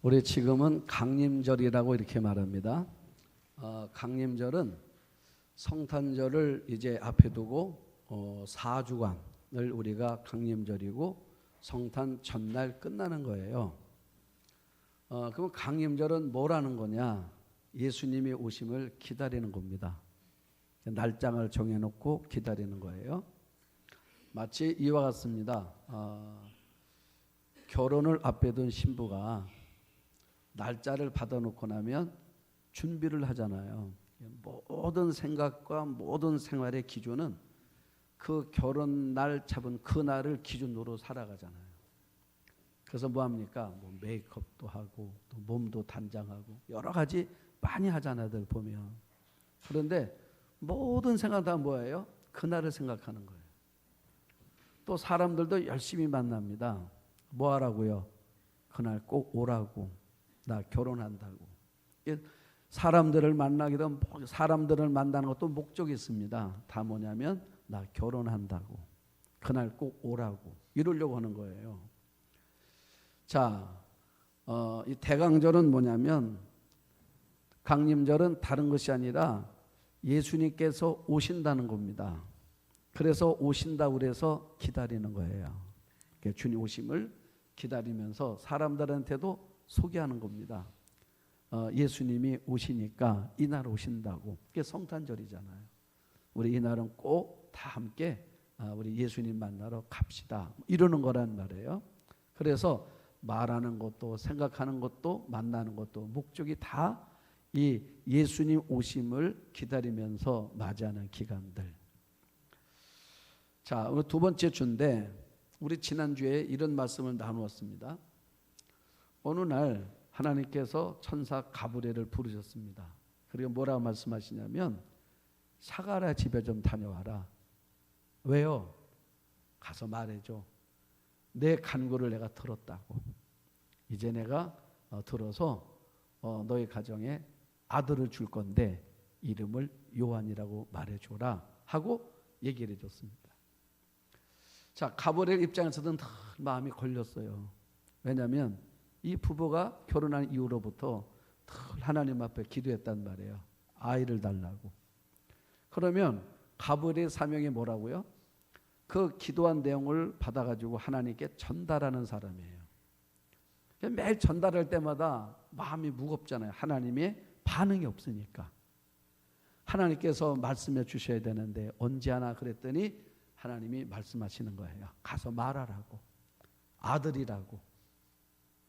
우리 지금은 강림절이라고 이렇게 말합니다. 강림절은 성탄절을 이제 앞에 두고 4주간을 우리가 강림절이고 성탄 전날 끝나는 거예요. 그럼 강림절은 뭐라는 거냐? 예수님이 오심을 기다리는 겁니다. 날짜를 정해놓고 기다리는 거예요. 마치 이와 같습니다. 결혼을 앞에 둔 신부가 날짜를 받아놓고 나면 준비를 하잖아요. 모든 생각과 모든 생활의 기준은 그 결혼 날 잡은 그 날을 기준으로 살아가잖아요. 그래서 뭐 합니까? 뭐 메이크업도 하고 또 몸도 단장하고 여러 가지 많이 하잖아요, 보면. 그런데 모든 생각 다 뭐예요? 그날을 생각하는 거예요. 또 사람들도 열심히 만납니다. 뭐 하라고요? 그날 꼭 오라고. 나 결혼한다고. 사람들을 만나기도 사람들을 만나는 것도 목적이 있습니다. 다 뭐냐면 나 결혼한다고. 그날 꼭 오라고. 이러려고 하는 거예요. 자, 이 대강절은 뭐냐면 강림절은 다른 것이 아니라 예수님께서 오신다는 겁니다. 그래서 오신다고 그래서 기다리는 거예요. 주님 오심을 기다리면서 사람들한테도 소개하는 겁니다. 예수님이 오시니까 이날 오신다고. 그게 성탄절이잖아요. 우리 이날은 꼭 다 함께 우리 예수님 만나러 갑시다. 이러는 거란 말이에요. 그래서 말하는 것도 생각하는 것도 만나는 것도 목적이 다 이 예수님 오심을 기다리면서 맞이하는 기간들. 자, 오늘 두 번째 주인데 우리 지난주에 이런 말씀을 나누었습니다. 어느 날 하나님께서 천사 가브리엘을 부르셨습니다. 그리고 뭐라고 말씀하시냐면 사가랴 집에 좀 다녀와라. 왜요? 가서 말해줘. 내 간구를 내가 들었다고. 이제 내가 들어서 너희 가정에 아들을 줄 건데 이름을 요한이라고 말해줘라 하고 얘기를 해줬습니다. 자, 가브리엘 입장에서는 다 마음이 걸렸어요. 왜냐하면 이 부부가 결혼한 이후로부터 하나님 앞에 기도했단 말이에요. 아이를 달라고. 그러면 가브리엘 사명이 뭐라고요? 그 기도한 내용을 받아가지고 하나님께 전달하는 사람이에요. 매일 전달할 때마다 마음이 무겁잖아요. 하나님의 반응이 없으니까. 하나님께서 말씀해 주셔야 되는데 언제 하나 그랬더니 하나님이 말씀하시는 거예요. 가서 말하라고. 아들이라고.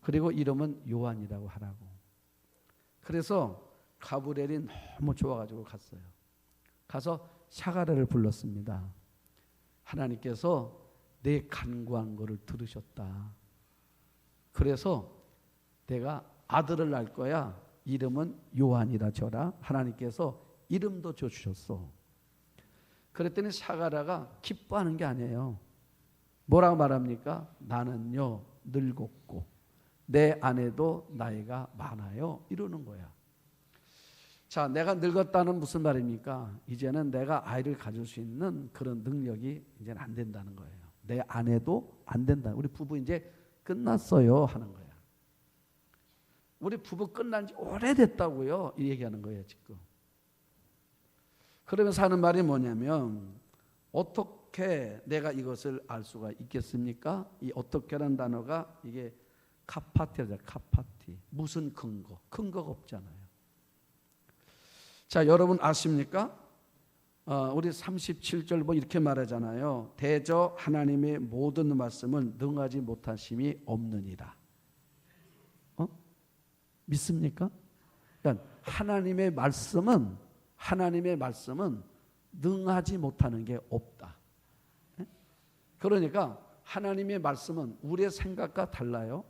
그리고 이름은 요한이라고 하라고. 그래서 가브리엘이 너무 좋아가지고 갔어요. 가서 사가랴를 불렀습니다. 하나님께서 내 간구한 거를 들으셨다. 그래서 내가 아들을 낳을 거야. 이름은 요한이라 줘라. 하나님께서 이름도 줘주셨어. 그랬더니 사가랴가 기뻐하는 게 아니에요. 뭐라고 말합니까? 나는요 늙었고 내 아내도 나이가 많아요. 이러는 거야. 자, 내가 늙었다는 무슨 말입니까? 이제는 내가 아이를 가질 수 있는 그런 능력이 이제는 안 된다는 거예요. 내 아내도 안 된다. 우리 부부 이제 끝났어요 하는 거야. 우리 부부 끝난 지 오래됐다고요. 이 얘기하는 거예요 지금. 그러면서 하는 말이 뭐냐면 어떻게 내가 이것을 알 수가 있겠습니까? 이 어떻게라는 단어가 이게 카파티죠. 카파티. 무슨 근거? 근거가 없잖아요. 자, 여러분 아십니까? 우리 37절 뭐 이렇게 말하잖아요. 대저 하나님의 모든 말씀은 능하지 못하심이 없느니라. 믿습니까? 그러니까 하나님의 말씀은 능하지 못하는 게 없다. 그러니까 하나님의 말씀은 우리의 생각과 달라요.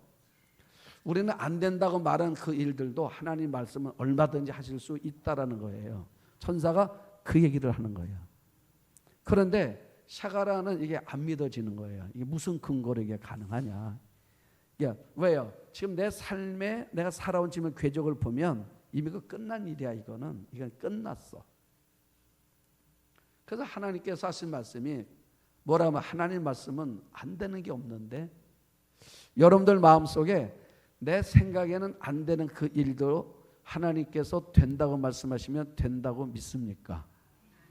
우리는 안 된다고 말한 그 일들도 하나님 말씀은 얼마든지 하실 수 있다라는 거예요. 천사가 그 얘기를 하는 거예요. 그런데 사가랴는 이게 안 믿어지는 거예요. 이게 무슨 근거로 이게 가능하냐? 왜요? 지금 내 삶에 내가 살아온 지금 궤적을 보면 이미 그 끝난 일이야. 이건 끝났어. 그래서 하나님께서 하신 말씀이 뭐라면 하나님 말씀은 안 되는 게 없는데 여러분들 마음속에 내 생각에는 안 되는 그 일도 하나님께서 된다고 말씀하시면 된다고 믿습니까?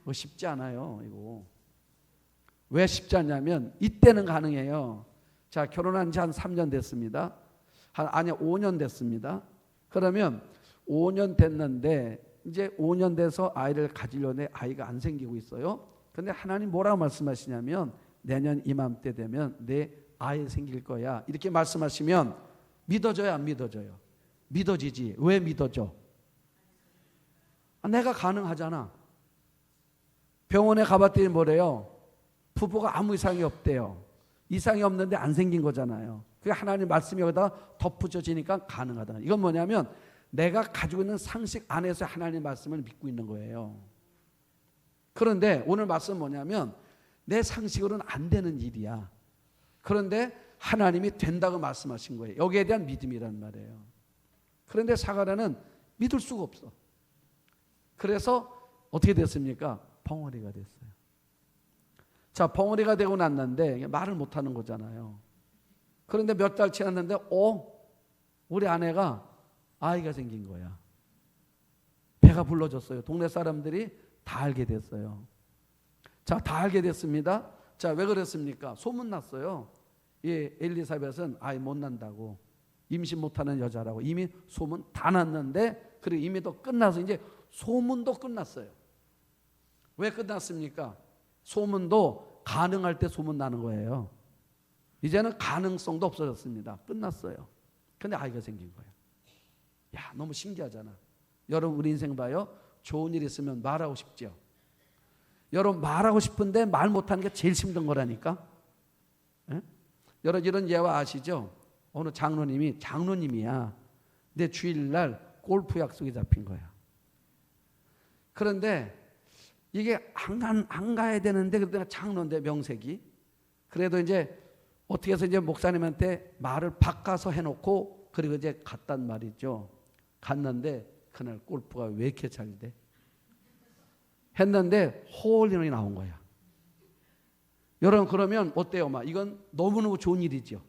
그거 쉽지 않아요. 이거 왜 쉽지 않냐면 이때는 가능해요. 자, 결혼한 지 한 3년 됐습니다. 아니 5년 됐습니다. 그러면 5년 됐는데 이제 5년 돼서 아이를 가지려는데 아이가 안 생기고 있어요. 근데 하나님 뭐라고 말씀하시냐면 내년 이맘때 되면 내 아이 생길 거야. 이렇게 말씀하시면 믿어져요, 안 믿어져요? 믿어지지. 왜 믿어져? 내가 가능하잖아. 병원에 가봤더니 뭐래요? 부부가 아무 이상이 없대요. 이상이 없는데 안 생긴 거잖아요. 그게 하나님 말씀이 여기다 덧붙여지니까 가능하다. 이건 뭐냐면 내가 가지고 있는 상식 안에서 하나님 말씀을 믿고 있는 거예요. 그런데 오늘 말씀은 뭐냐면 내 상식으로는 안 되는 일이야. 그런데 하나님이 된다고 말씀하신 거예요. 여기에 대한 믿음이란 말이에요. 그런데 사가랴는 믿을 수가 없어. 그래서 어떻게 됐습니까? 벙어리가 됐어요. 자, 벙어리가 되고 났는데 말을 못하는 거잖아요. 그런데 몇 달 지났는데 우리 아내가 아이가 생긴 거야. 배가 불러졌어요. 동네 사람들이 다 알게 됐어요. 자, 다 알게 됐습니다. 자, 왜 그랬습니까? 소문 났어요. 이 엘리사벳은 아이 못 난다고, 임신 못하는 여자라고 이미 소문 다 났는데, 그리고 이미 또 끝나서 이제 소문도 끝났어요. 왜 끝났습니까? 소문도 가능할 때 소문 나는 거예요. 이제는 가능성도 없어졌습니다. 끝났어요. 근데 아이가 생긴 거예요. 야, 너무 신기하잖아. 여러분, 우리 인생 봐요. 좋은 일 있으면 말하고 싶죠. 여러분, 말하고 싶은데 말 못하는 게 제일 힘든 거라니까. 에? 여러분, 이런 예화 아시죠? 어느 장로님이야. 내 주일날 골프 약속이 잡힌 거야. 그런데 이게 안 가야 되는데, 그래도 내가 장로인데 명색이. 그래도 이제 어떻게 해서 이제 목사님한테 말을 바꿔서 해놓고, 그리고 이제 갔단 말이죠. 갔는데 그날 골프가 왜 이렇게 잘 돼? 했는데 홀인원이 나온 거야. 여러분, 그러면 어때요? 이건 너무너무 좋은 일이죠.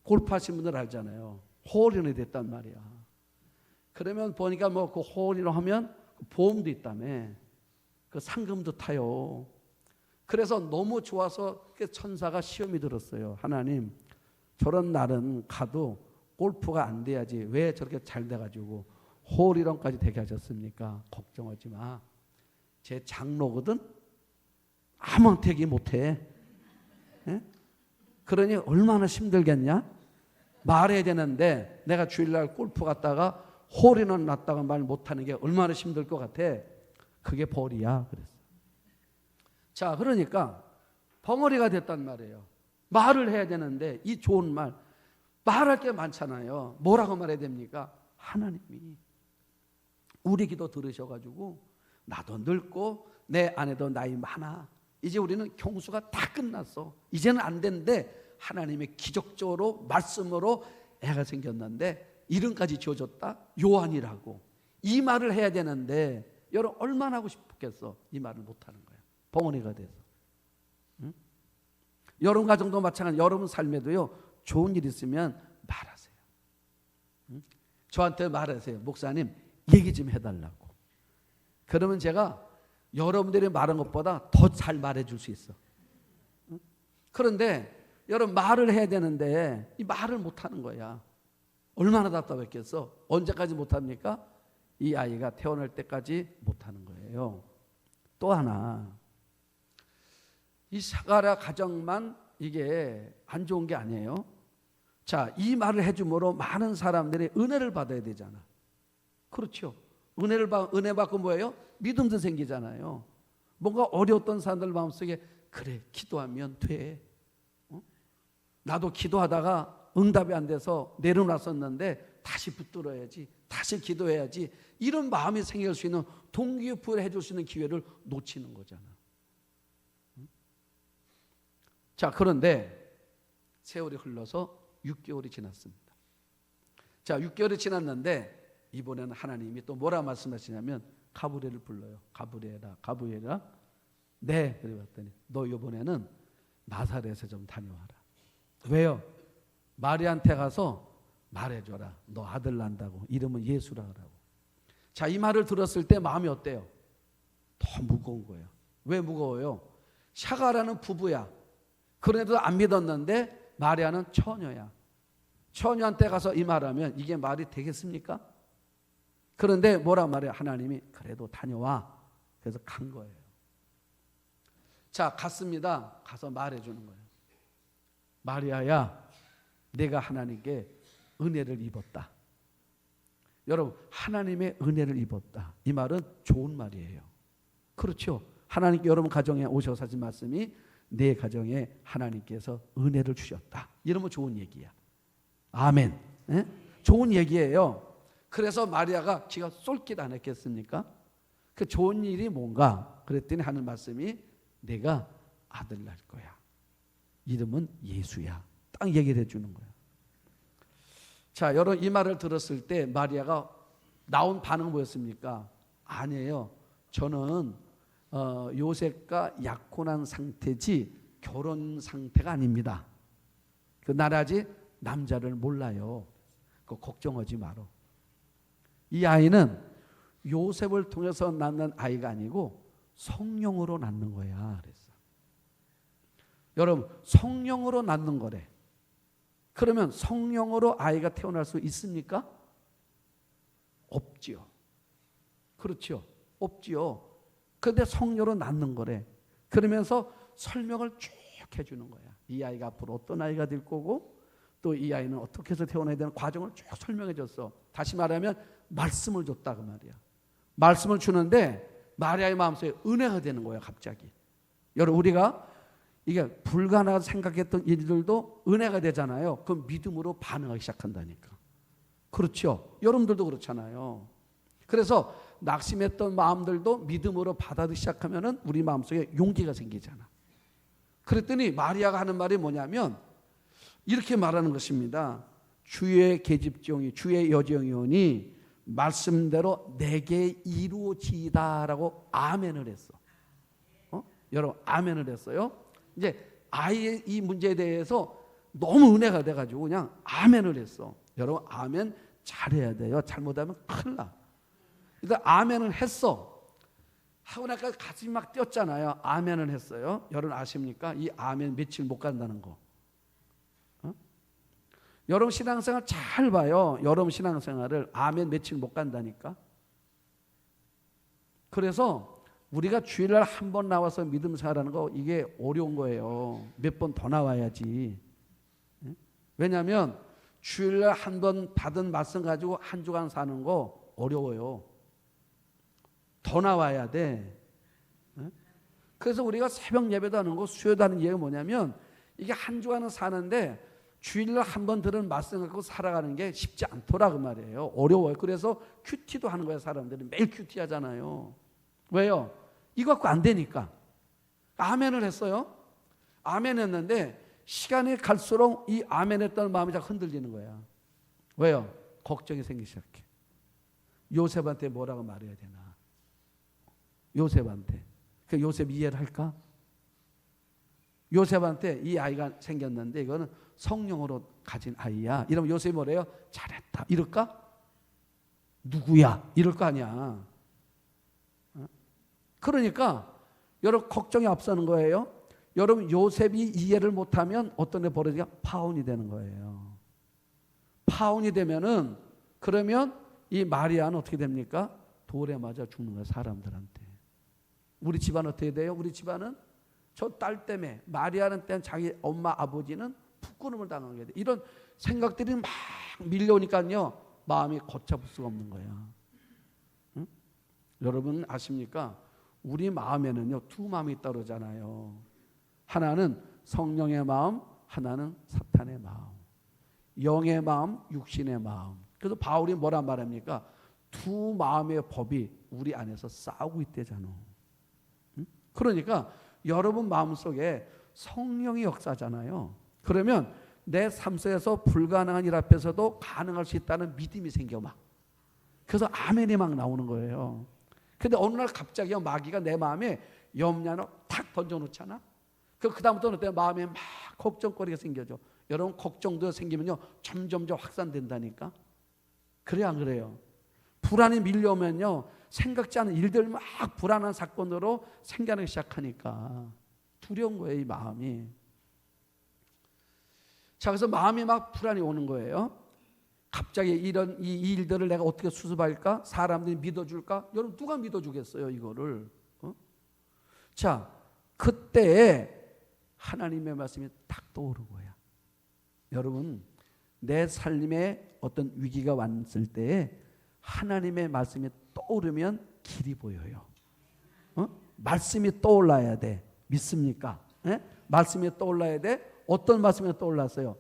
골프 하신 분들 알잖아요. 홀인원이 됐단 말이야. 그러면 보니까 그 홀인원 하면 보험도 있다며. 그 상금도 타요. 그래서 너무 좋아서 천사가 시험이 들었어요. 하나님, 저런 날은 가도 골프가 안 돼야지 왜 저렇게 잘 돼가지고 홀이런까지 되게 하셨습니까? 걱정하지 마. 제 장로거든. 아무한테 얘기 못해. 에? 그러니 얼마나 힘들겠냐? 말해야 되는데 내가 주일날 골프 갔다가 홀이런 났다가 말 못하는 게 얼마나 힘들 것 같아. 그게 벌이야. 그랬어. 자, 그러니까 벙어리가 됐단 말이에요. 말을 해야 되는데 이 좋은 말할 게 많잖아요. 뭐라고 말해야 됩니까? 하나님이 우리 기도 들으셔가지고 나도 늙고 내 아내도 나이 많아. 이제 우리는 경수가 다 끝났어. 이제는 안 되는데 하나님의 기적적으로 말씀으로 애가 생겼는데 이름까지 지어줬다. 요한이라고. 이 말을 해야 되는데 여러분 얼마나 하고 싶겠어. 이 말을 못하는 거야. 벙어리가 돼서. 응? 여러분 가정도 마찬가지. 여러분 삶에도요. 좋은 일 있으면 말하세요. 응? 저한테 말하세요. 목사님 얘기 좀 해달라고. 그러면 제가 여러분들이 말한 것보다 더 잘 말해줄 수 있어. 응? 그런데 여러분 말을 해야 되는데 이 말을 못하는 거야. 얼마나 답답했겠어. 언제까지 못합니까? 이 아이가 태어날 때까지 못하는 거예요. 또 하나, 이 사가랴 가정만 이게 안 좋은 게 아니에요. 자, 이 말을 해줌으로 많은 사람들이 은혜를 받아야 되잖아. 그렇죠. 은혜 받고 뭐예요? 믿음도 생기잖아요. 뭔가 어려웠던 사람들 마음속에 그래, 기도하면 돼. 나도 기도하다가 응답이 안 돼서 내려놨었는데 다시 붙들어야지, 다시 기도해야지, 이런 마음이 생길 수 있는 동기부여를 해줄 수 있는 기회를 놓치는 거잖아. 자, 그런데 세월이 흘러서 6개월이 지났습니다. 자, 6개월이 지났는데 이번에는 하나님이 또 뭐라 말씀하시냐면 가브리엘을 불러요. 가브리엘아. 네. 그래 봤더니 너 이번에는 나사렛에 좀 다녀와라. 왜요? 마리아한테 가서 말해줘라. 너 아들 난다고. 이름은 예수라 그러고. 자, 이 말을 들었을 때 마음이 어때요? 더 무거운 거예요. 왜 무거워요? 샤가라는 부부야. 그래도 안 믿었는데 마리아는 처녀야. 처녀한테 가서 이 말하면 이게 말이 되겠습니까? 그런데 뭐라 말해요? 하나님이 그래도 다녀와. 그래서 간 거예요. 자, 갔습니다. 가서 말해주는 거예요. 마리아야, 내가 하나님께 은혜를 입었다. 여러분, 하나님의 은혜를 입었다. 이 말은 좋은 말이에요. 그렇죠? 하나님께 여러분 가정에 오셔서 하신 말씀이 내 가정에 하나님께서 은혜를 주셨다. 이러면 좋은 얘기야. 아멘. 예? 좋은 얘기예요. 그래서 마리아가 기가 쏠깃 안 했겠습니까? 그 좋은 일이 뭔가? 그랬더니 하는 말씀이 내가 아들 낳을 거야. 이름은 예수야. 딱 얘기를 해주는 거야. 자, 여러분 이 말을 들었을 때 마리아가 나온 반응은 뭐였습니까? 아니에요. 저는 요셉과 약혼한 상태지 결혼 상태가 아닙니다. 그 나라지 남자를 몰라요. 그 걱정하지 마라. 이 아이는 요셉을 통해서 낳는 아이가 아니고 성령으로 낳는 거야. 그랬어. 여러분, 성령으로 낳는 거래. 그러면 성령으로 아이가 태어날 수 있습니까? 없지요. 그렇죠. 없지요. 그런데 성령으로 낳는 거래. 그러면서 설명을 쭉 해주는 거야. 이 아이가 앞으로 어떤 아이가 될 거고 또 이 아이는 어떻게 해서 태어나야 되는 과정을 쭉 설명해 줬어. 다시 말하면 말씀을 줬다 그 말이야. 말씀을 주는데 마리아의 마음속에 은혜가 되는 거야 갑자기. 여러분 우리가 이게 불가능하다 생각했던 일들도 은혜가 되잖아요. 그 믿음으로 반응하기 시작한다니까. 그렇죠. 여러분들도 그렇잖아요. 그래서 낙심했던 마음들도 믿음으로 받아들이기 시작하면은 우리 마음속에 용기가 생기잖아. 그랬더니 마리아가 하는 말이 뭐냐면 이렇게 말하는 것입니다. 주의 계집종이 주의 여종이오니 말씀대로 내게 이루어지이다라고 아멘을 했어. 여러분 아멘을 했어요. 이제 아이의 이 문제에 대해서 너무 은혜가 돼가지고 그냥 아멘을 했어. 여러분 아멘 잘해야 돼요. 잘못하면 큰일 나. 일단 아멘을 했어. 하고 나니까 가슴이 막 뛰었잖아요. 아멘을 했어요. 여러분 아십니까? 이 아멘 며칠 못 간다는 거. 여러분 신앙생활 잘 봐요. 여러분 신앙생활을 아멘 며칠 못 간다니까. 그래서 우리가 주일날 한 번 나와서 믿음 생활하는 거 이게 어려운 거예요. 몇 번 더 나와야지. 왜냐하면 주일날 한 번 받은 말씀 가지고 한 주간 사는 거 어려워요. 더 나와야 돼. 그래서 우리가 새벽 예배도 하는 거 수요도 하는 이유가 뭐냐면 이게 한 주간은 사는데 주일날 한 번 들은 말씀 갖고 살아가는 게 쉽지 않더라 그 말이에요. 어려워요. 그래서 큐티도 하는 거예요. 사람들이 매일 큐티 하잖아요. 왜요? 이거 갖고 안 되니까. 아멘을 했어요. 아멘 했는데 시간이 갈수록 이 아멘 했던 마음이 다 흔들리는 거야. 왜요? 걱정이 생기기 시작해. 요셉한테 뭐라고 말해야 되나? 요셉한테. 그 요셉 이해를 할까? 요셉한테 이 아이가 생겼는데 이거는 성령으로 가진 아이야. 이러면 요셉이 뭐래요? 잘했다. 이럴까? 누구야? 이럴 거 아니야. 그러니까 여러분 걱정이 앞서는 거예요. 여러분 요셉이 이해를 못하면 어떤 애 벌어지가 파혼이 되는 거예요. 파혼이 되면은 그러면 이 마리아는 어떻게 됩니까? 돌에 맞아 죽는 거예요. 사람들한테. 우리 집안 어떻게 돼요? 우리 집안은 저 딸 때문에 마리아는 때는 자기 엄마 아버지는 부끄러움을 당하게 돼. 이런 생각들이 막 밀려오니까요. 마음이 걷잡을 수가 없는 거야. 응? 여러분 아십니까? 우리 마음에는요. 두 마음이 따르잖아요. 하나는 성령의 마음, 하나는 사탄의 마음. 영의 마음, 육신의 마음. 그래서 바울이 뭐라 말합니까? 두 마음의 법이 우리 안에서 싸우고 있대잖아. 응? 그러니까 여러분 마음속에 성령이 역사잖아요. 그러면 내 삶 속에서 불가능한 일 앞에서도 가능할 수 있다는 믿음이 생겨 막. 그래서 아멘이 막 나오는 거예요. 근데 어느 날 갑자기 마귀가 내 마음에 염려를 탁 던져놓잖아. 그 다음부터는 내 마음에 막 걱정거리가 생겨져. 여러분 걱정도 생기면요 점점 확산된다니까. 그래 안 그래요? 불안이 밀려오면요 생각지 않은 일들 막 불안한 사건으로 생겨나기 시작하니까 두려운 거예요, 이 마음이. 자, 그래서 마음이 막 불안이 오는 거예요. 갑자기 이런 이 일들을 내가 어떻게 수습할까? 사람들이 믿어줄까? 여러분 누가 믿어주겠어요, 이거를? 자, 그때 하나님의 말씀이 딱 떠오른 거야. 여러분, 내 삶에 어떤 위기가 왔을 때 하나님의 말씀이 떠오르면 길이 보여요. 말씀이 떠올라야 돼. 믿습니까? 말씀이 떠올라야 돼. 어떤 말씀이 떠올랐어요?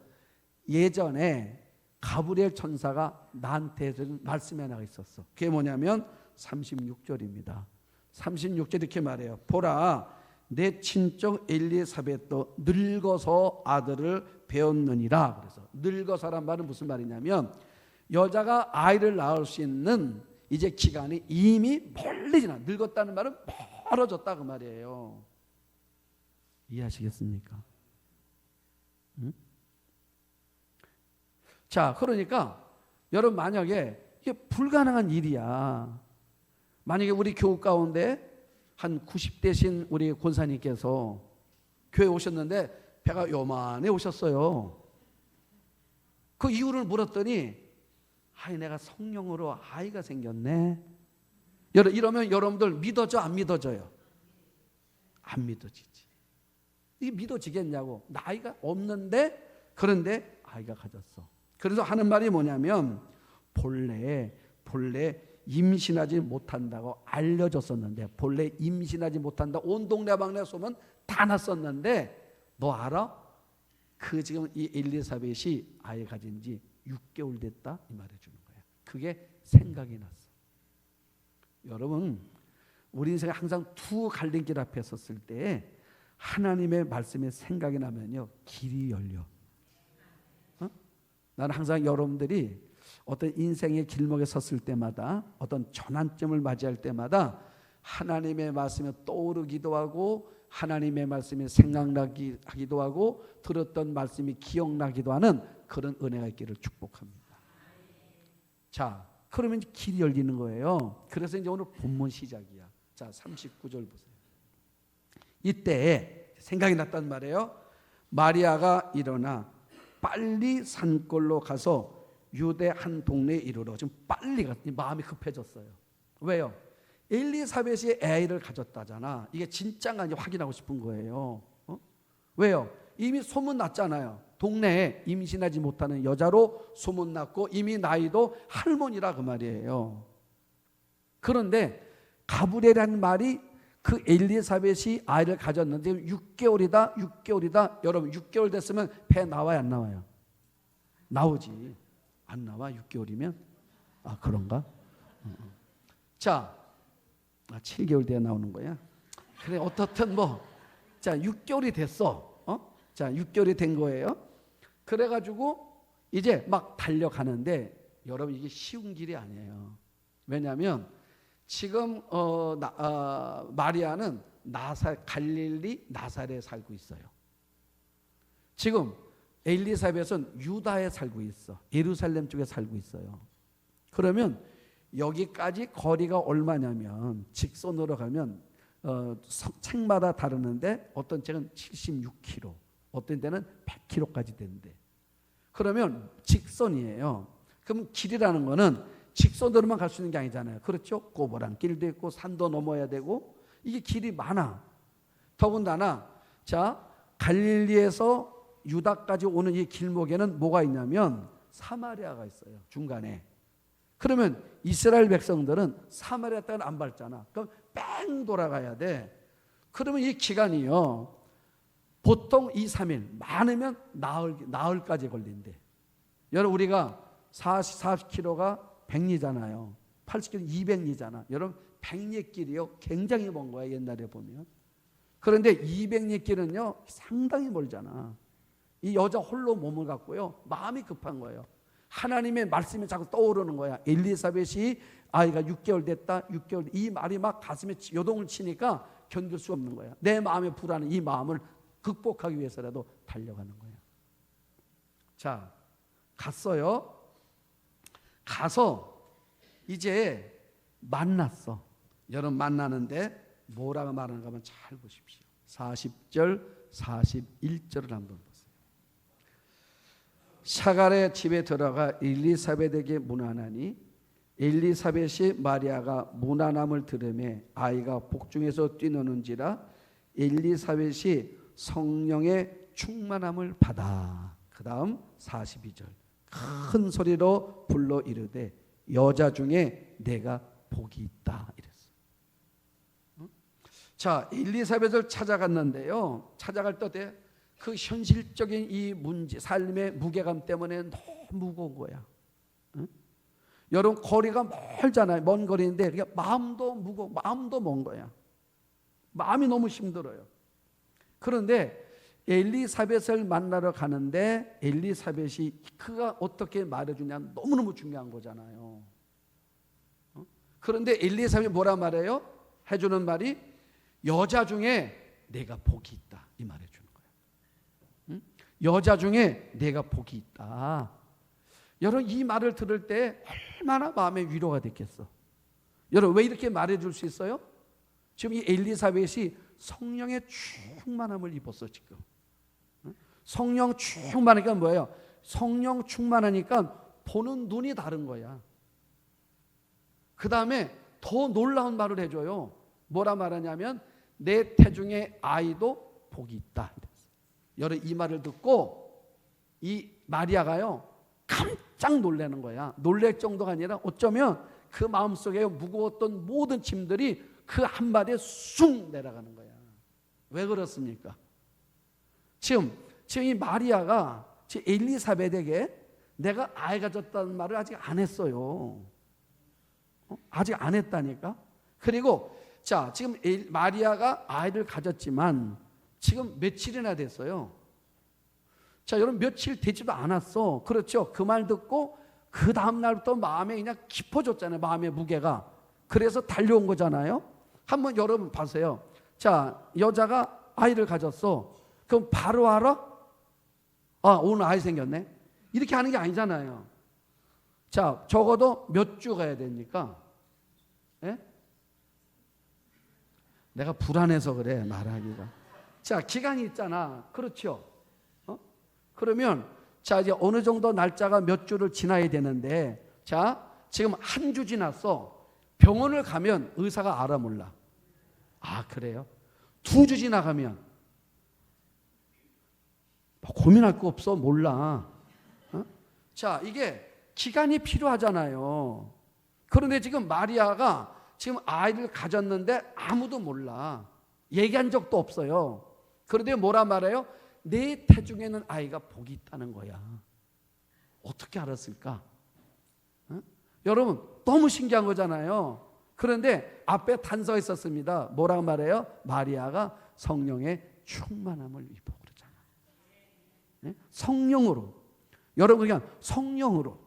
예전에 가브리엘 천사가 나한테 준 말씀이 하나가 있었어. 그게 뭐냐면 36절입니다. 36절 이렇게 말해요. 보라, 내 친족 엘리사벳도 늙어서 아들을 배웠느니라. 그래서 늙어서란 말은 무슨 말이냐면 여자가 아이를 낳을 수 있는 이제 기간이 이미 멀리 지나, 늙었다는 말은 멀어졌다 그 말이에요. 이해하시겠습니까? 응? 자, 그러니까 여러분 만약에 이게 불가능한 일이야. 만약에 우리 교우 가운데 한 90대신 우리 권사님께서 교회 오셨는데 배가 요만해 오셨어요. 그 이유를 물었더니 아이 내가 성령으로 아이가 생겼네. 이러면 여러분들 믿어져 안 믿어져요? 안 믿어지지. 이게 믿어지겠냐고. 나이가 없는데 그런데 아이가 가졌어. 그래서 하는 말이 뭐냐면 본래 임신하지 못한다고 알려졌었는데, 본래 임신하지 못한다 온 동네 방네 소문 다 났었는데 너 알아? 그 지금 이 엘리사벳이 아이 가진 지 6개월 됐다 이 말해 주는 거야. 그게 생각이 났어. 여러분 우리 인생에 항상 두 갈림길 앞에 섰을 때 하나님의 말씀이 생각이 나면요 길이 열려. 나는 항상 여러분들이 어떤 인생의 길목에 섰을 때마다 어떤 전환점을 맞이할 때마다 하나님의 말씀이 떠오르기도 하고 하나님의 말씀이 생각나기도 하고 들었던 말씀이 기억나기도 하는 그런 은혜가 있기를 축복합니다. 자, 그러면 이제 길이 열리는 거예요. 그래서 이제 오늘 본문 시작이야. 자, 39절 보세요. 이때 생각이 났단 말이에요. 마리아가 일어나 빨리 산골로 가서 유대 한 동네에 이르러, 지금 빨리 갔더니 마음이 급해졌어요. 왜요? 엘리사벳이 아이를 가졌다잖아. 이게 진짜인가 이제 확인하고 싶은 거예요. 왜요? 이미 소문 났잖아요. 동네에 임신하지 못하는 여자로 소문 났고 이미 나이도 할머니라 그 말이에요. 그런데 가브리엘이라는 말이 그 엘리사벳이 아이를 가졌는데 6개월이다. 여러분 6개월 됐으면 배 나와요 안 나와요? 나오지. 안 나와 6개월이면? 아 그런가? 자, 7개월 돼야 나오는 거야. 그래 어떻든 자 6개월이 됐어. 자 6개월이 된 거예요. 그래가지고 이제 막 달려가는데 여러분 이게 쉬운 길이 아니에요. 왜냐하면 지금 마리아는 갈릴리 나사렛에 살고 있어요. 지금 엘리사벳은 유다에 살고 있어. 예루살렘 쪽에 살고 있어요. 그러면 여기까지 거리가 얼마냐면 직선으로 가면 책마다 다르는데 어떤 책은 76km, 어떤 데는 100km까지 된대. 그러면 직선이에요. 그럼 길이라는 거는 직선으로만 갈 수 있는 게 아니잖아요. 그렇죠? 꼬부랑 길도 있고 산도 넘어야 되고 이게 길이 많아. 더군다나 자 갈릴리에서 유다까지 오는 이 길목에는 뭐가 있냐면 사마리아가 있어요. 중간에. 그러면 이스라엘 백성들은 사마리아 땅을 안 밟잖아. 그럼 뺑 돌아가야 돼. 그러면 이 기간이요. 보통 2, 3일, 많으면 나흘까지 걸린대. 여러분 우리가 40km가 100리잖아요. 80km 200리잖아. 여러분 100리 길이요. 굉장히 먼 거야 옛날에 보면. 그런데 200리 길은요. 상당히 멀잖아. 이 여자 홀로 몸을 갖고요. 마음이 급한 거예요. 하나님의 말씀이 자꾸 떠오르는 거야. 엘리사벳이 아이가 6개월 됐다. 6개월 이 말이 막 가슴에 요동을 치니까 견딜 수 없는 거야. 내 마음에 불안한 이 마음을 극복하기 위해서라도 달려가는 거야. 자, 갔어요. 가서 이제 만났어. 여러분 만나는데 뭐라고 말하는가 하면 잘 보십시오. 40절 41절을 한번 보세요. 샤갈의 집에 들어가 엘리사벳에게 문안하니 엘리사벳이 마리아가 문안함을 들으매 아이가 복중에서 뛰노는지라 엘리사벳이 성령의 충만함을 받아. 그 다음 42절 큰 소리로 불러 이르되 여자 중에 내가 복이 있다 이랬어. 자, 엘리사벳을 찾아갔는데요. 찾아갈 때 그 현실적인 이 문제, 삶의 무게감 때문에 너무 무거운 거야. 응? 여러분 거리가 멀잖아요. 먼 거리인데 그러니까 마음도 무거워, 마음도 먼 거야. 마음이 너무 힘들어요. 그런데 엘리사벳을 만나러 가는데 엘리사벳이 그가 어떻게 말해주냐 너무너무 중요한 거잖아요. 그런데 엘리사벳이 뭐라 말해요? 해주는 말이 여자 중에 내가 복이 있다 이 말해주는 거예요. 여자 중에 내가 복이 있다. 여러분 이 말을 들을 때 얼마나 마음에 위로가 됐겠어. 여러분 왜 이렇게 말해줄 수 있어요? 지금 이 엘리사벳이 성령의 충만함을 입었어 지금. 성령 충만하니까 뭐예요? 성령 충만하니까 보는 눈이 다른 거야. 그 다음에 더 놀라운 말을 해줘요. 뭐라 말하냐면 내 태중의 아이도 복이 있다. 여러분 이 말을 듣고 이 마리아가요 깜짝 놀라는 거야. 놀랄 정도가 아니라 어쩌면 그 마음속에 무거웠던 모든 짐들이 그 한마디에 쑥 내려가는 거야. 왜 그렇습니까? 지금 이 마리아가 지금 엘리사벳에게 내가 아이 가졌다는 말을 아직 안 했어요. 아직 안 했다니까. 그리고 자 지금 마리아가 아이를 가졌지만 지금 며칠이나 됐어요. 자 여러분 며칠 되지도 않았어. 그렇죠. 그 말 듣고 그 다음 날부터 마음에 그냥 깊어졌잖아요. 마음의 무게가. 그래서 달려온 거잖아요. 한번 여러분 봐세요. 자 여자가 아이를 가졌어. 그럼 바로 알아? 아 오늘 아이 생겼네. 이렇게 하는 게 아니잖아요. 자 적어도 몇 주 가야 됩니까? 예? 내가 불안해서 그래 말하기가. 자 기간이 있잖아. 그렇죠? 그러면 자 이제 어느 정도 날짜가 몇 주를 지나야 되는데 자 지금 한 주 지났어. 병원을 가면 의사가 알아 몰라? 아 그래요? 2주 지나가면 고민할 거 없어 몰라. 자 이게 기간이 필요하잖아요. 그런데 지금 마리아가 지금 아이를 가졌는데 아무도 몰라. 얘기한 적도 없어요. 그런데 뭐라 말해요? 내 태중에는 아이가 복이 있다는 거야. 어떻게 알았을까? 여러분 너무 신기한 거잖아요. 그런데 앞에 단서가 있었습니다. 뭐라고 말해요? 마리아가 성령의 충만함을 입어 그러잖아. 네? 성령으로. 여러분 그냥 성령으로.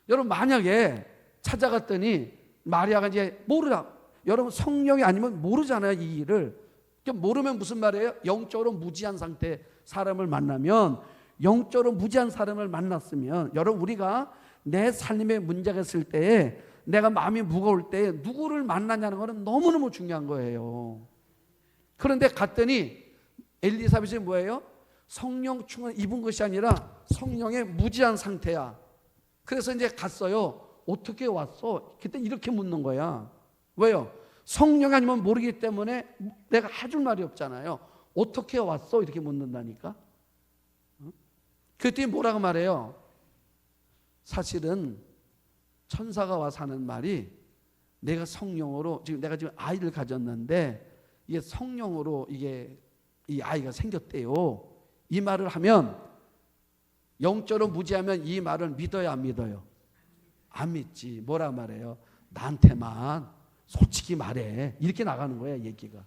여러분 만약에 찾아갔더니 마리아가 이제 모르라. 여러분 성령이 아니면 모르잖아요 이 일을. 모르면 무슨 말이에요? 영적으로 무지한 상태 사람을 만나면 영적으로 무지한 사람을 만났으면 여러분 우리가 내 삶에 문제가 있을 때에 내가 마음이 무거울 때 누구를 만나냐는 것은 너무너무 중요한 거예요. 그런데 갔더니 엘리사벳이 뭐예요? 성령 충만 입은 것이 아니라 성령의 무지한 상태야. 그래서 이제 갔어요. 어떻게 왔어? 그때 이렇게 묻는 거야. 왜요? 성령이 아니면 모르기 때문에 내가 해줄 말이 없잖아요. 어떻게 왔어? 이렇게 묻는다니까. 그랬더니 뭐라고 말해요? 사실은 천사가 와서 하는 말이 내가 성령으로 내가 지금 아이를 가졌는데 이게 성령으로 이게 이 아이가 생겼대요. 이 말을 하면 영적으로 무지하면 이 말을 믿어요 안 믿어요? 안 믿지. 뭐라 말해요? 나한테만 솔직히 말해. 이렇게 나가는 거야 얘기가.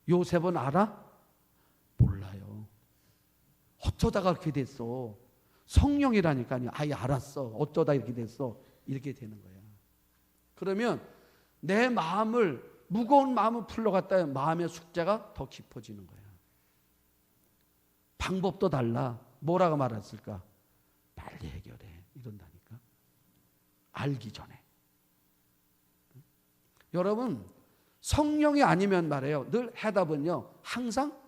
요셉은 알아? 몰라요. 어쩌다가 그렇게 됐어. 성령이라니까요. 아예 알았어. 어쩌다 이렇게 됐어. 이렇게 되는 거야. 그러면 내 마음을 무거운 마음을 풀러갔다 마음의 숙제가 더 깊어지는 거야. 방법도 달라. 뭐라고 말했을까? 빨리 해결해. 이런다니까. 알기 전에. 여러분, 성령이 아니면 말해요. 늘 해답은요. 항상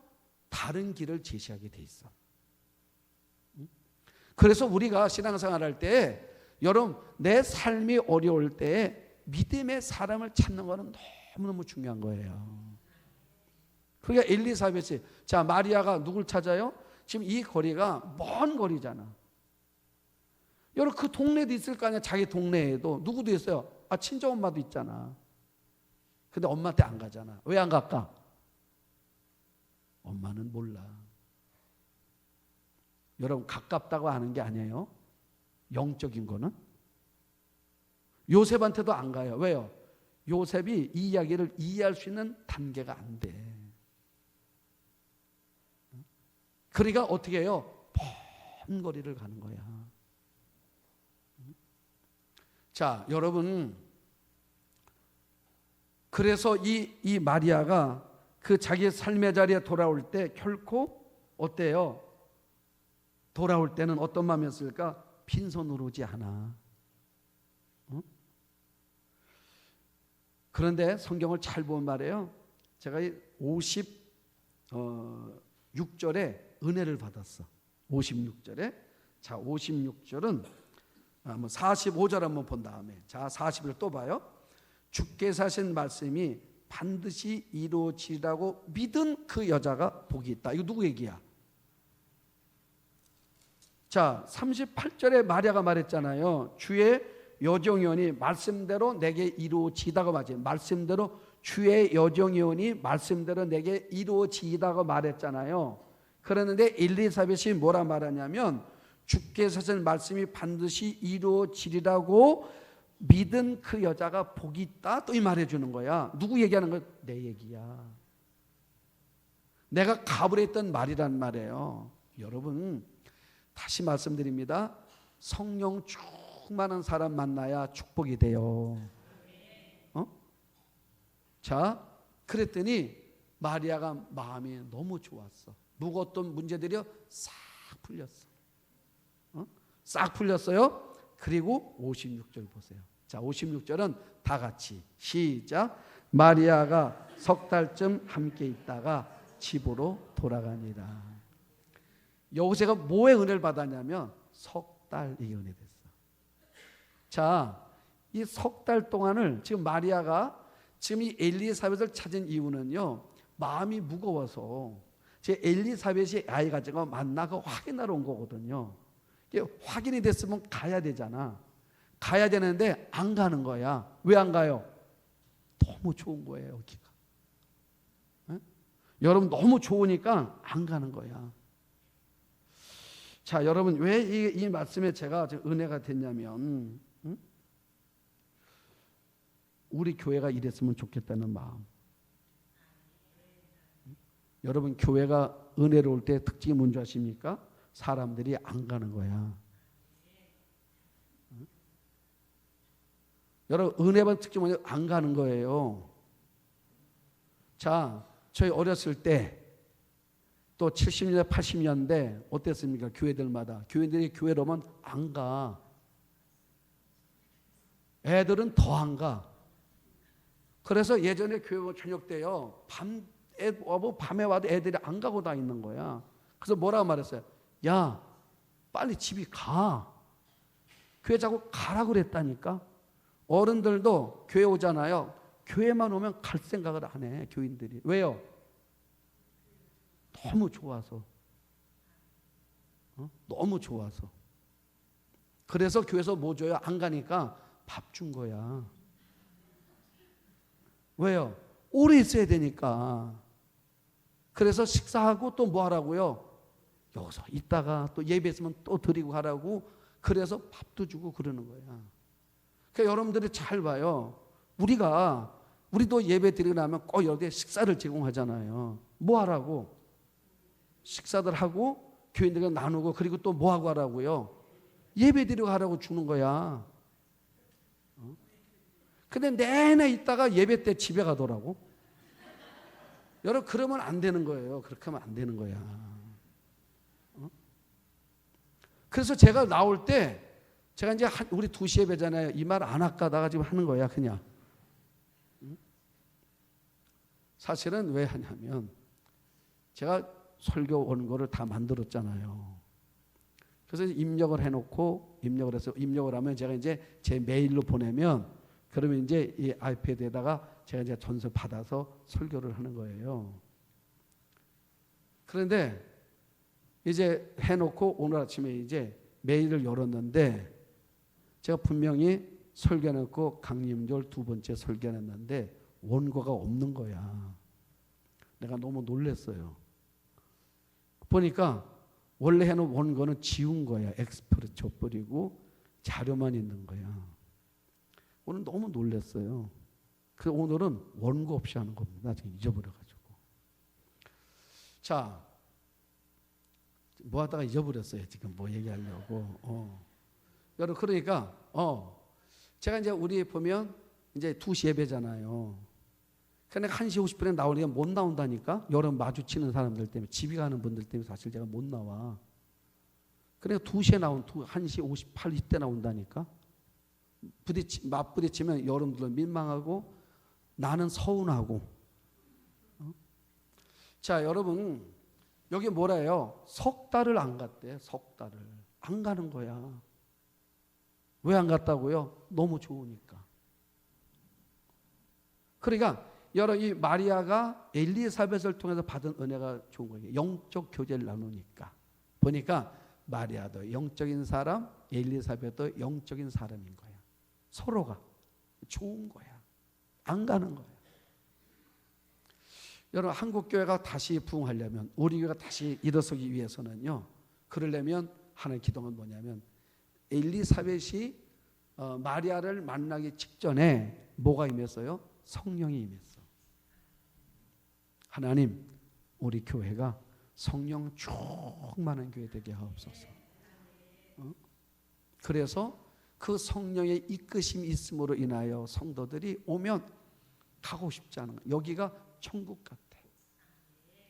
다른 길을 제시하게 돼 있어. 그래서 우리가 신앙생활 할 때 여러분 내 삶이 어려울 때 믿음의 사람을 찾는 거는 너무너무 중요한 거예요. 그러니까 엘리사벳이 자 마리아가 누굴 찾아요? 지금 이 거리가 먼 거리잖아. 여러분 그 동네도 있을 거 아니야. 자기 동네에도 누구도 있어요. 아 친정엄마도 있잖아. 근데 엄마한테 안 가잖아. 왜 안 갈까? 엄마는 몰라. 여러분 가깝다고 하는 게 아니에요. 영적인 거는. 요셉한테도 안 가요. 왜요? 요셉이 이 이야기를 이해할 수 있는 단계가 안 돼. 그러니까 어떻게 해요? 먼 거리를 가는 거야. 자, 여러분 그래서 이 마리아가 그 자기 삶의 자리에 돌아올 때 결코 어때요? 돌아올 때는 어떤 마음이었을까? 빈손으로 오지 않아. 그런데 성경을 잘 보면 말이에요. 제가 56절에 은혜를 받았어. 56절에. 자, 56절은 45절 한번 본 다음에 자, 40을 또 봐요. 주께서 하신 말씀이 반드시 이루어지라고 믿은 그 여자가 복이 있다. 이거 누구 얘기야? 자, 38절에 마리아가 말했잖아요. 주의 여정연이 말씀대로 내게 이루어지다고 말했지. 말씀대로 주의 여정연이 말씀대로 내게 이루어지다고 말했잖아요. 그러는데 엘리사벳이 뭐라 말하냐면 주께서 하신 말씀이 반드시 이루어지리라고 믿은 그 여자가 복이 있다. 또 이 말해주는 거야. 누구 얘기하는 거야? 내 얘기야. 내가 가불했던 말이란 말이에요. 여러분 다시 말씀드립니다. 성령 충만한 사람 만나야 축복이 돼요. 자, 그랬더니 마리아가 마음이 너무 좋았어. 묵었던 문제들이 싹 풀렸어. 싹 풀렸어요. 그리고 56절 보세요. 자, 56절은 다 같이 시작. 마리아가 석 달쯤 함께 있다가 집으로 돌아가니라. 여기서 뭐의 은혜를 받았냐면 석 달 이 은혜 됐어. 자, 이 석 달 동안을 지금 마리아가 지금 이 엘리사벳을 찾은 이유는요. 마음이 무거워서 제 엘리사벳이 아이가 지금 만나고 확인하러 온 거거든요. 확인이 됐으면 가야 되잖아. 가야 되는데 안 가는 거야. 왜 안 가요? 너무 좋은 거예요, 여기가. 네? 여러분 너무 좋으니까 안 가는 거야. 자, 여러분 왜 이 말씀에 제가 은혜가 됐냐면 우리 교회가 이랬으면 좋겠다는 마음. 여러분 교회가 은혜로울 때 특징이 뭔지 아십니까? 사람들이 안 가는 거야. 여러분 은혜 받은 특징이 뭐냐? 안 가는 거예요. 자, 저희 어렸을 때 또 70년대 80년대 어땠습니까? 교회들마다 교회들이 교회로 오면 안 가. 애들은 더 안 가. 그래서 예전에 교회 저녁 때요 밤에 와도 애들이 안 가고 다 있는 거야. 그래서 뭐라고 말했어요? 야, 빨리 집이 가. 교회 자꾸 가라 그랬다니까. 어른들도 교회 오잖아요. 교회만 오면 갈 생각을 안 해, 교인들이. 왜요? 너무 좋아서. 너무 좋아서. 그래서 교회에서 뭐 줘요? 안 가니까 밥 준 거야. 왜요? 오래 있어야 되니까. 그래서 식사하고 또 뭐 하라고요? 여기서 있다가 또 예배 있으면 또 드리고 가라고. 그래서 밥도 주고 그러는 거야. 그러니까 여러분들이 잘 봐요. 우리도 예배 드리고 나면 꼭 여기에 식사를 제공하잖아요. 뭐 하라고? 식사들 하고 교인들과 나누고 그리고 또 뭐 하고 하라고요? 예배 드리고 하라고 주는 거야. 근데 내내 있다가 예배 때 집에 가더라고. 여러분 그러면 안 되는 거예요. 그렇게 하면 안 되는 거야. 그래서 제가 나올 때 제가 이제 우리 2시 예배잖아요. 이 말 안 할까다가 지금 하는 거야 그냥. 사실은 왜 하냐면 제가 설교 원고를 다 만들었잖아요. 그래서 입력을 해놓고 입력을 하면 제가 이제 제 메일로 보내면 그러면 이제 이 아이패드에다가 제가 이제 전서 받아서 설교를 하는 거예요. 그런데 이제 해놓고 오늘 아침에 이제 메일을 열었는데 제가 분명히 설교해놓고 강림절 2번째 설교했는데 원고가 없는 거야. 내가 너무 놀랐어요. 보니까 원래 해놓은 원고는 지운 거야. 엑스프레스 줘버리고 자료만 있는 거야. 오늘 너무 놀랐어요. 그래서 오늘은 원고 없이 하는 겁니다. 나중에 잊어버려가지고. 자, 뭐 하다가 잊어버렸어요. 지금 뭐 얘기하려고. 여러분 그러니까 제가 이제 우리 보면 이제 2시 예배잖아요. 그러니까 1시 50분에 나오니까 못 나온다니까. 여름 마주치는 사람들 때문에 집에 가는 분들 때문에 사실 제가 못 나와. 그러니까 2시에 1시 58, 이때 나온다니까. 맞부딪히면 여러분들은 민망하고 나는 서운하고. 자, 여러분 여기 뭐래요? 석 달을 안 갔대. 석 달을 안 가는 거야. 왜 안 갔다고요? 너무 좋으니까. 그러니까 여러 이 마리아가 엘리사벳을 통해서 받은 은혜가 좋은 거예요. 영적 교제를 나누니까. 보니까 마리아도 영적인 사람, 엘리사벳도 영적인 사람인 거야. 서로가 좋은 거야. 안 가는 거야. 여러분 한국 교회가 다시 부흥하려면, 우리 교회가 다시 일어서기 위해서는요, 그러려면 하는 기도는 뭐냐면 엘리사벳이 마리아를 만나기 직전에 뭐가 임했어요? 성령이 임했어. 하나님, 우리 교회가 성령 충만한 교회 되게 하옵소서. 그래서 그 성령의 이끄심이 있음으로 인하여 성도들이 오면 가고 싶지 않은 거야. 여기가 천국 같아.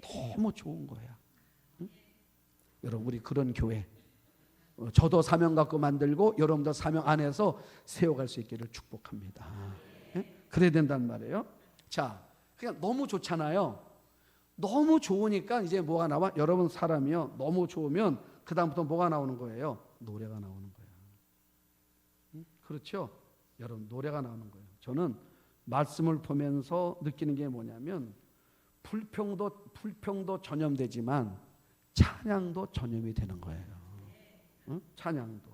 너무 좋은 거야. 응? 여러분 우리 그런 교회, 저도 사명 갖고 만들고 여러분도 사명 안에서 세워갈 수 있기를 축복합니다. 예? 그래야 된단 말이에요. 자, 그냥 너무 좋잖아요. 너무 좋으니까 이제 뭐가 나와? 여러분 사람이요, 너무 좋으면 그 다음부터 뭐가 나오는 거예요? 노래가 나오는 거야. 응? 그렇죠? 여러분 노래가 나오는 거예요. 저는 말씀을 보면서 느끼는 게 뭐냐면 불평도 전염되지만 찬양도 전염이 되는 거예요. 응? 찬양도.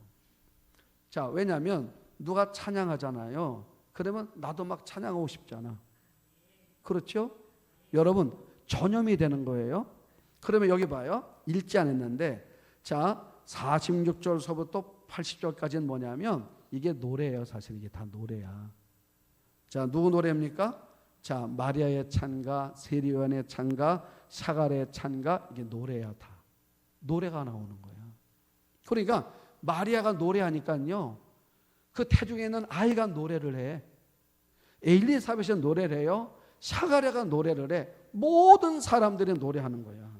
자, 왜냐하면 누가 찬양하잖아요. 그러면 나도 막 찬양하고 싶잖아. 그렇죠? 여러분 전염이 되는 거예요. 그러면 여기 봐요. 읽지 않았는데, 자 46절서부터 80절까지는 뭐냐면 이게 노래예요. 사실 이게 다 노래야. 자, 누구 노래입니까? 자, 마리아의 찬가, 세리요한의 찬가, 샤갈의 찬가, 이게 노래야. 다 노래가 나오는 거야. 그러니까 마리아가 노래하니까요, 그 태중에 있는 아이가 노래를 해. 엘리사벳이 노래를 해요. 샤갈야가 노래를 해. 모든 사람들이 노래하는 거야.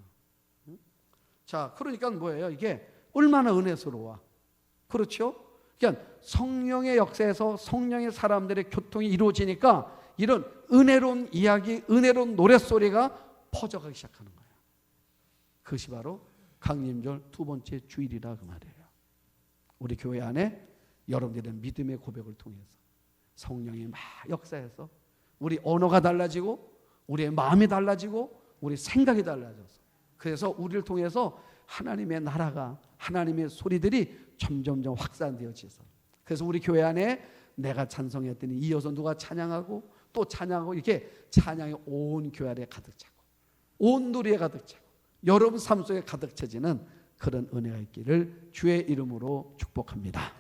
자, 그러니까 뭐예요? 이게 얼마나 은혜스러워. 그렇죠? 그러니까 성령의 역사에서 성령의 사람들의 교통이 이루어지니까 이런 은혜로운 이야기, 은혜로운 노랫소리가 퍼져가기 시작하는 거예요. 그것이 바로 강림절 2번째 주일이라 그 말이에요. 우리 교회 안에 여러분들의 믿음의 고백을 통해서 성령이 막 역사해서 우리 언어가 달라지고 우리의 마음이 달라지고 우리 생각이 달라져서, 그래서 우리를 통해서 하나님의 나라가, 하나님의 소리들이 점점점 확산되어져서, 그래서 우리 교회 안에 내가 찬송했더니 이어서 누가 찬양하고 또 찬양하고, 이렇게 찬양이 온 교회 안에 가득 차고 온 누리에 가득 차고 여러분 삶 속에 가득 차지는 그런 은혜가 있기를 주의 이름으로 축복합니다.